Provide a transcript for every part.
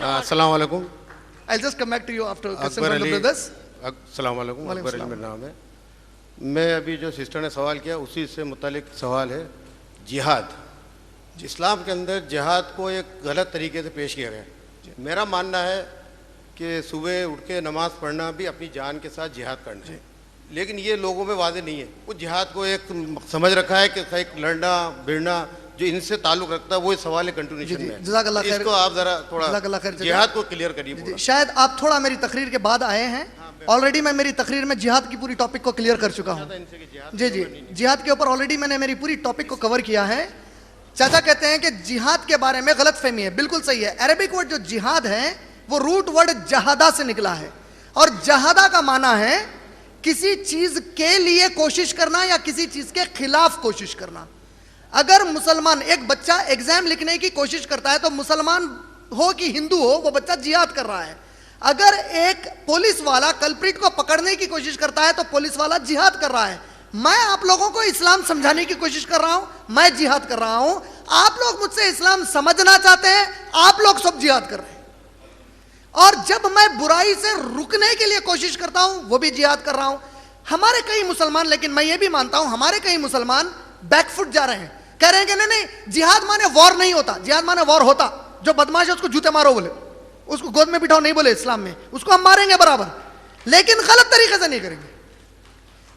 अस्सलाम वालेकुम। I'll just come back to you after question Akbar from the Ali, brothers. अस्सलाम वालेकुम। अकबर अली मेरा नाम है। मैं अभी जो सिस्टर ने सवाल किया उसी से मुतालिक सवाल है। जिहाद, इस्लाम के अंदर जिहाद को एक गलत तरीके से पेश किया गया। मेरा मानना है कि सुबह उठ के नमाज़ पढ़ना भी अपनी जान के साथ जिहाद करना है, लेकिन ये लोगों में वाज़ेह नहीं है। कुछ जिहाद को एक समझ रखा है कि एक लड़ना भिड़ना जो इनसे ताल्लुक़ रखता है वो इस सवाल कंटिन्यूशन में है। इसको आप ज़रा थोड़ा जिहाद को क्लियर करिए। शायद आप थोड़ा मेरी तकरीर के बाद आए हैं। ऑलरेडी मैं मेरी तकरीर में जिहाद की पूरी टॉपिक को क्लियर कर चुका हूँ। जी जी, जिहाद के ऊपर ऑलरेडी मैंने मेरी पूरी टॉपिक को कवर किया है। चाचा कहते हैं कि जिहाद के बारे में गलत फहमी है। बिल्कुल सही है। अरबिक वर्ड जो जिहाद है वो रूट वर्ड जहादा से निकला है, और जहादा का माना है किसी चीज के लिए कोशिश करना या किसी चीज के खिलाफ कोशिश करना। अगर मुसलमान, एक बच्चा एग्जाम लिखने की कोशिश करता है तो मुसलमान हो कि हिंदू हो वो बच्चा जिहाद कर रहा है। अगर एक पुलिस वाला कल्प्रिट को पकड़ने की कोशिश करता है तो पुलिस वाला जिहाद कर रहा है। मैं आप लोगों को इस्लाम समझाने की कोशिश कर रहा हूं, मैं जिहाद कर रहा हूं। आप लोग मुझसे इस्लाम समझना चाहते हैं, आप लोग सब जिहाद कर रहे हैं। और जब मैं बुराई से रुकने के लिए कोशिश करता हूं वो भी जिहाद कर रहा हूं। हमारे कई मुसलमान, लेकिन मैं ये भी मानता हूं हमारे कई मुसलमान बैकफुट जा रहे हैं, कह रहे हैं कि नहीं नहीं जिहाद माने वॉर नहीं होता। जिहाद माने वॉर होता, जो बदमाश है उसको जूते मारो बोले, उसको गोद में बिठाओ नहीं बोले इस्लाम में, उसको हम मारेंगे बराबर, लेकिन गलत तरीके से नहीं करेंगे।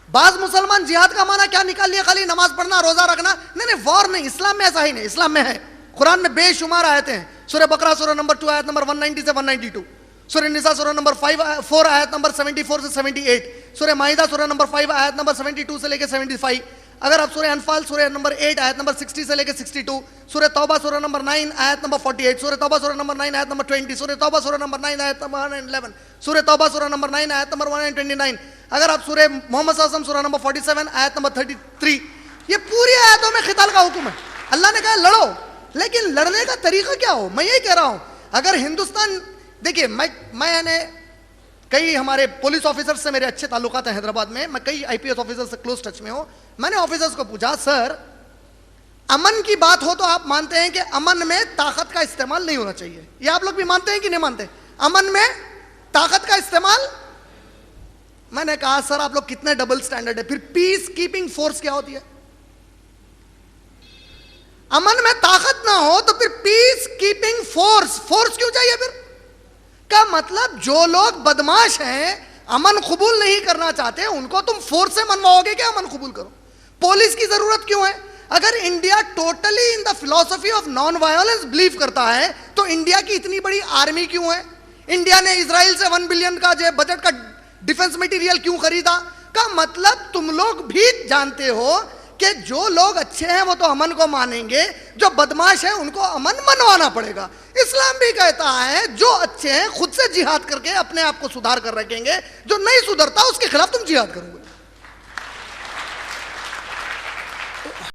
बाज मुसलमान जिहाद का माना क्या निकाल लिया, खाली नमाज पढ़ना रोजा रखना। नहीं नहीं, वॉर नहीं, इस्लाम में ऐसा ही नहीं। इस्लाम में है, कुरान में बेशुमार आयतें हैं। सूरह बकरा सूरह नंबर 2 आयत नंबर 190 से 192, सूरह निसा सूरह नंबर 4 आयत नंबर 74 से 78, सूरह माइदा सूरह नंबर 5 आयत नंबर 72 से लेकर 75। अगर आप सूरह अनफाल सूरह नंबर 8 आयत नंबर 60 से लेकर 62, सूरह तौबा सूरह नंबर 9 आयत नंबर 48, सूरह तौबा सूरह नंबर 9 आयत नंबर 20, सूरह तौबा सूरह नंबर 9 आयत नंबर 111, सूरह तौबा सूरह नंबर 9 आयत नंबर 129। अगर आप सूरह मोहम्मद सल्लल्लाहु अलैहि वसल्लम सूरह नंबर 47 आयत नंबर 33, ये पूरी आयतों में क़िताल का हुक्म है। अल्लाह ने कहा लड़ो, लेकिन लड़ने का तरीका क्या हो। मैं यही कह रहा हूं, अगर हिंदुस्तान, देखिए मैंने कई हमारे पुलिस ऑफिसर्स से मेरे अच्छे ताल्लुकात हैं हैदराबाद में, मैं कई आईपीएस ऑफिसर्स से क्लोज टच में हूं। मैंने ऑफिसर्स को पूछा, सर अमन की बात हो तो आप मानते हैं कि अमन में ताकत का इस्तेमाल नहीं होना चाहिए, ये आप लोग भी मानते हैं कि नहीं मानते? अमन में ताकत का इस्तेमाल। मैंने कहा सर आप लोग कितने डबल स्टैंडर्ड है, फिर पीस कीपिंग फोर्स क्या होती है? अमन में ताकत ना हो तो फिर पीस कीपिंग फोर्स क्यों चाहिए? फिर का मतलब जो लोग बदमाश हैं, अमन कबूल नहीं करना चाहते, उनको तुम फोर्स से मनवाओगे कि अमन कबूल करो? पुलिस की जरूरत क्यों है? अगर India totally in the philosophy of non violence believe करता है तो इंडिया की इतनी बड़ी आर्मी क्यों है? इंडिया ने इजराइल से 1 बिलियन का जो बजट का डिफेंस मटेरियल क्यों खरीदा? का मतलब तुम लोग भी जानते हो कि जो लोग अच्छे हैं वो तो अमन को मानेंगे, जो बदमाश है उनको अमन मनवाना पड़ेगा। इस्लाम भी कहता है जो अच्छे हैं खुद से जिहाद करके अपने आप को सुधार कर रखेंगे, जो नहीं सुधरता उसके खिलाफ तुम जिहाद करोगे।